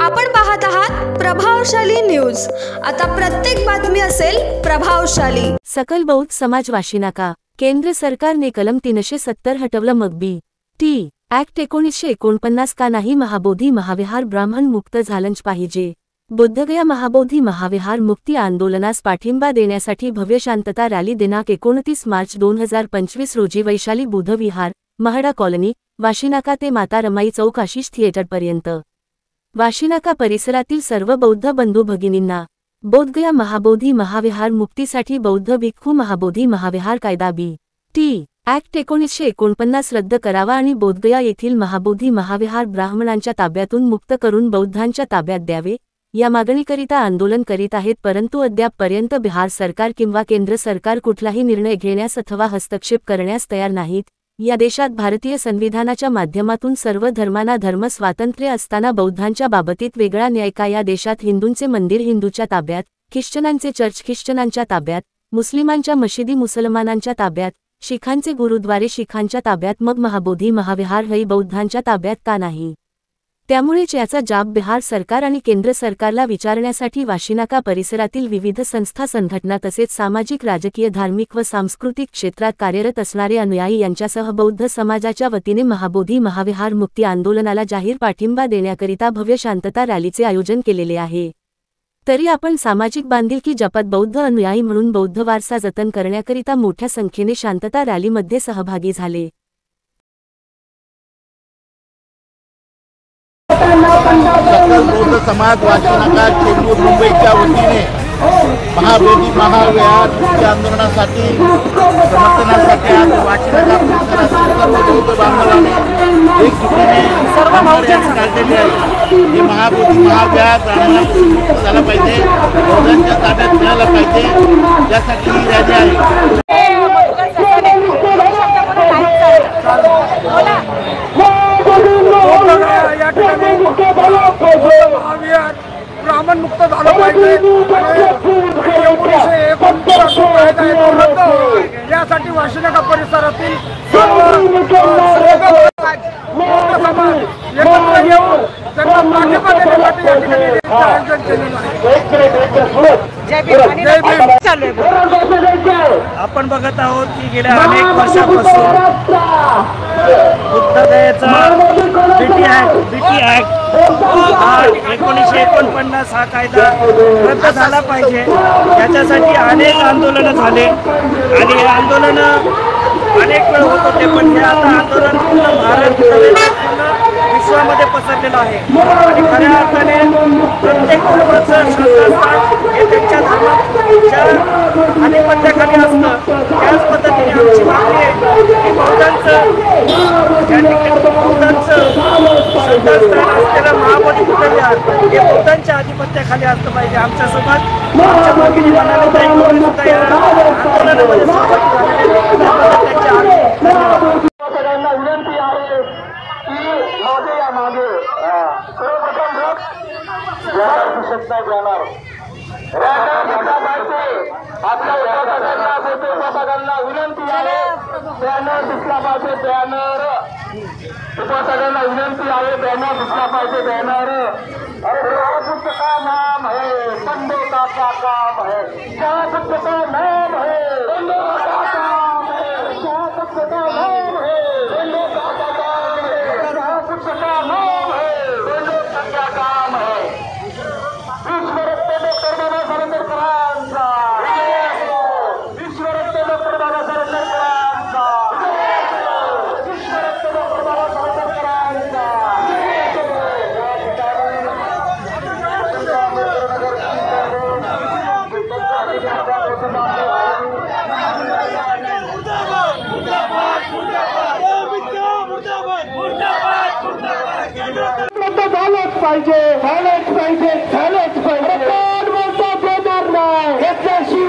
आपण पाहत आहात प्रभावशाली न्यूज। आता प्रत्येक बातमी असेल प्रभावशाली। सकल बौद्ध समाज वाशिनाका। केंद्र सरकारने कलम 370 हटवलं। मग टी ऍक्ट 1949 का नाही? महाबोधी महाविहार ब्राह्मण मुक्त झालंच पाहिजे। बुद्धगया महाबोधी महाविहार मुक्ती आंदोलनास पाठिंबा देण्यासाठी भव्य शांतता रॅली दिनांक 29 मार्च 2025 रोजी वैशाली बुद्ध विहार, महडा कॉलनी, वाशिनाका ते माता रमाई चौक आशिष थिएटरपर्यंत। वाशिनाका परिसरातील सर्व बौद्ध बंधू भगिनींना बोधगया महाबोधी महाविहार मुक्तीसाठी बौद्ध भिक्खू महाबोधी महाविहार कायदा टी ऍक्ट 1949 रद्द करावा आणि बोधगया येथील महाबोधी महाविहार ब्राह्मणांच्या ताब्यातून मुक्त करून बौद्धांच्या ताब्यात द्यावे या मागणीकरिता आंदोलन करीत आहेत। परंतु अद्यापपर्यंत बिहार सरकार किंवा केंद्र सरकार कुठलाही निर्णय घेण्यास अथवा हस्तक्षेप करण्यास तयार नाहीत। या देशात भारतीय संविधानाच्या माध्यमातून सर्व धर्मांना धर्म स्वातंत्र्य असताना बौद्धांच्या बाबतीत वेगळा न्याय का? या देशात हिंदूंचे मंदिर हिंदूच्या ताब्यात, ख्रिश्चनांचे चर्च ख्रिश्चनांच्या ताब्यात, मुस्लिमांच्या मशिदी मुसलमानांच्या ताब्यात, शिखांचे गुरुद्वारे शिखांच्या ताब्यात, मग महाबोधी महाविहार ही बौद्धांच्या ताब्यात का नाही? त्यामुळेच याचा जाब बिहार सरकार आणि केंद्र सरकारला विचारण्यासाठी वाशिनाका परिसरातील विविध संस्था संघटना तसेच सामाजिक राजकीय धार्मिक व सांस्कृतिक क्षेत्रात कार्यरत असणारे अनुयायी यांच्यासह बौद्ध समाजाच्या वतीने महाबोधी महाविहार मुक्ती आंदोलनाला जाहीर पाठिंबा देण्याकरिता भव्य शांतता रॅलीचे आयोजन केलेले आहे। तरी आपण सामाजिक बांधिलकी जपत बौद्ध अनुयायी म्हणून बौद्ध वारसा जतन करण्याकरिता मोठ्या संख्येने शांतता रॅलीमध्ये सहभागी झाले। सकल बौद्ध समाज वाशिनाका चेंबूर मुंबईच्या वतीने महाबोधी महाविहार मुक्ती आंदोलनासाठी समर्थनासाठी आज वाशिनाका परिसरातील सर्व बौद्ध बांधवांनी एकजुटीने सर्व रॅली काढलेली आहे। हे महाबोधी महाविहार ब्राह्मणांना मुक्त झालं पाहिजे, बौद्धांच्या ताब्यात मिळालं पाहिजे, यासाठी ही रॅली आहे। महाविहार ब्राह्मण मुक्त झालं पाहिजे यासाठी वाशिनाका परिसरातील सर्व समाज एकत्र येऊन त्यांना पाठिंबा देण्यासाठी या ठिकाणी आयोजन केलेलं आहे। आपण बघत आहोत की गेल्या अनेक वर्षापासून बुद्धगयाचा बीटी ऍक्ट 1949 हा कायदा रद्द झाला पाहिजे याच्यासाठी अनेक आंदोलनं झाले आणि हे आंदोलन अनेक वेळ होत होते, पण हे आता आंदोलन पूर्ण भारत पूर्ण विश्वामध्ये पसरलेलं आहे आणि खऱ्या अर्थाने प्रत्येक धर्माचं श्रद्धास्थान हे त्यांच्या धर्माच्या आधिपत्याखाली असतं। त्याच पद्धतीने आमची मागणी आहे की बौद्धांचं श्रद्धास्थान असलेलं महाबोधी बुद्ध विहार हे बौद्धांच्या आधिपत्याखाली असलं पाहिजे। आमच्यासोबत आमच्या भगिनी म्हणाले ताई सुद्धा या आंदोलनामध्ये सहभागी झालेले सगळ्यांना विनंती आहे की मागे या मागे सर्वप्रथम शब्द जाणार आपल्या उपासकांना विनंती आहे बॅनर दिसला पाहिजे, बॅनर उपासकांना विनंती आहे बॅनर दिसला पाहिजे, बॅनर। अरे बुद्ध का नाम है बंदों का क्या काम है, क्या बुद्ध का नाम है बंदों का काम है, क्या बुद्ध का नाम है बंदों का काम है, क्या बुद्ध का नाम है बंदों का क्या काम है। विश्वरत्न डॉक्टर बाबासाहेब आंबेडकरांचा विश्वरत्न डॉक्टर बाबासाहेब आंबेडकरांचा विश्वरत्न डॉक्टर बाबासाहेब आंबेडकरांचा झालंच पाहिजे, झालंच पाहिजे, झालंच पाहिजे। कोण बोलता देणार नाही याच्याशी